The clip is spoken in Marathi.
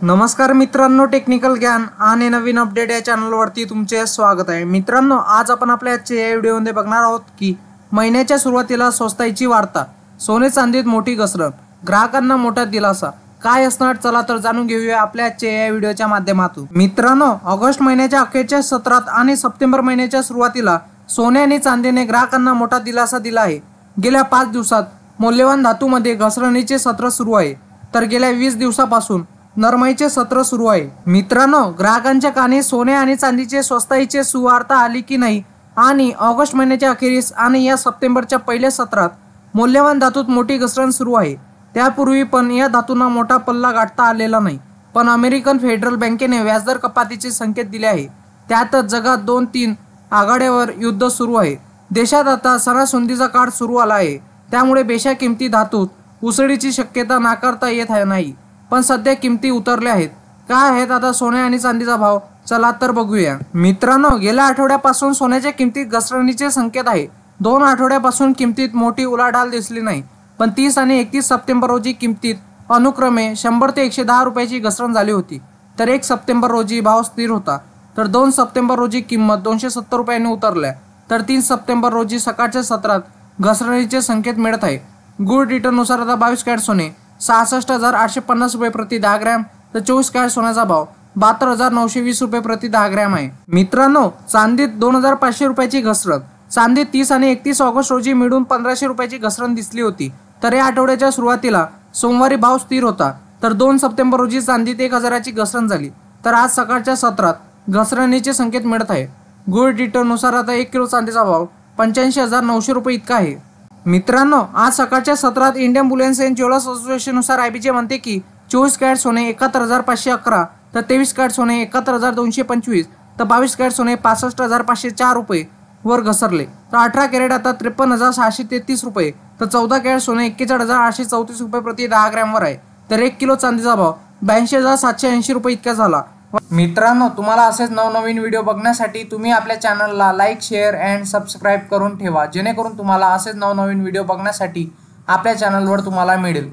नमस्कार मित्रांनो, टेक्निकल ज्ञान आणि नवीन अपडेट या चॅनलवरती तुमचे स्वागत आहे। मित्रांनो, आज आपण आपल्या आजच्या या व्हिडिओमध्ये बघणार आहोत की महिन्याच्या सुरुवातीला स्वस्ताईची वार्ता, सोने चांदीत मोठी घसरण, ग्राहकांना मोठा दिलासा, काय असणार चला तर जाणून घेऊया आपल्या आजच्या या व्हिडिओच्या माध्यमातून। मित्रांनो, ऑगस्ट महिन्याच्या अखेरच्या सत्रात आणि सप्टेंबर महिन्याच्या सुरुवातीला सोने आणि चांदीने ग्राहकांना मोठा दिलासा दिला आहे। गेल्या 5 दिवसात मौल्यवान धातूमध्ये घसरणीचे सत्र सुरू आहे, तर गेल्या 20 दिवसापासून नरमाईचे सत्र सुरू आहे। मित्रांनो, ग्राहकांच्या कानी सोने आणि चांदीचे स्वस्ताईचे सुवार्ता आली की नाही आणि ऑगस्ट महिन्याच्या अखेरीस आणि या सप्टेंबरच्या पहिल्या सत्रात मौल्यवान धातूत मोठी घसरण सुरू आहे। त्यापूर्वी पण या धातूंना मोठा पल्ला गाठता आलेला नाही, पण अमेरिकन फेडरल बँकेने व्याजदर कपातीचे संकेत दिले आहे। त्यातच जगात 2-3 आघाड्यावर युद्ध सुरू आहे। देशात आता सणासुदीचा काळ सुरू आला आहे, त्यामुळे बेशा किमती धातूत उसळीची शक्यता नाकारता येत नाही। पण सध्या किमती उतरल्या आहेत। काय आहेत आता सोने आणि चांदीचा भाव, चला तर बघूया। मित्रांनो, गेल्या आठवड्यापासून सोन्याच्या किमतीत घसरणीचे संकेत आहे। 2 आठवड्यापासून किमतीत मोठी उलाढाल दिसली नाही, पण 30 आणि 31 सप्टेंबर रोजी किमतीत अनुक्रमे 100 ते 110 रुपयाची घसरण झाली होती। तर 1 सप्टेंबर रोजी भाव स्थिर होता, तर 2 सप्टेंबर रोजी किंमत 270 रुपयांनी उतरल्या, तर 3 सप्टेंबर रोजी सकाळच्या सत्रात घसरणीचे संकेत मिळत आहे। गुड रिटर्ननुसार आता 22 कॅरेट सोने 66,850 रुपये प्रति 10 ग्रॅम, तर 24 कॅरेट सोन्याचा भाव 72,920 रुपये प्रति 10 ग्रॅम आहे। मित्रांनो, चांदीत 2,500 रुपयाची घसरण, चांदीत 30 आणि 31 ऑगस्ट रोजी मिळून 1,500 रुपयाची घसरण दिसली होती। तर या आठवड्याच्या सुरुवातीला सोमवारी भाव स्थिर होता, तर 2 सप्टेंबर रोजी चांदीत 1,000ची घसरण झाली, तर आज सकाळच्या सत्रात घसरणीचे संकेत मिळत आहे। गुड रिटर्ननुसार आता 1 किलो चांदीचा भाव 85,900 रुपये इतका आहे। मित्रांनो, आज सकाळच्या सत्रात इंडियन बुलियन अँड ज्वेलर्स असोसिएशननुसार आयबीजे म्हणते की 24 कॅरेट सोने 71,511, तर 23 कॅरेट सोने 71,225, तर 22 कॅरेट सोने 65,504 रुपये वर घसरले, तर 18 कॅरेट आता 53,633 रुपये, तर 14 कॅरेट सोने 41,834 रुपये प्रति 10 ग्रॅम वर आहे। तर 1 किलो चांदीचा भाव 82,780 रुपये इतका झाला। मित्रांनो, तुम्हाला असेच नवनवीन व्हिडिओ बघण्यासाठी तुम्ही आपल्या चॅनलला लाईक, शेअर अँड सबस्क्राईब करून ठेवा, जेणेकरून तुम्हाला असेच नवनवीन व्हिडिओ बघण्यासाठी आपल्या चॅनलवर तुम्हाला मिळेल।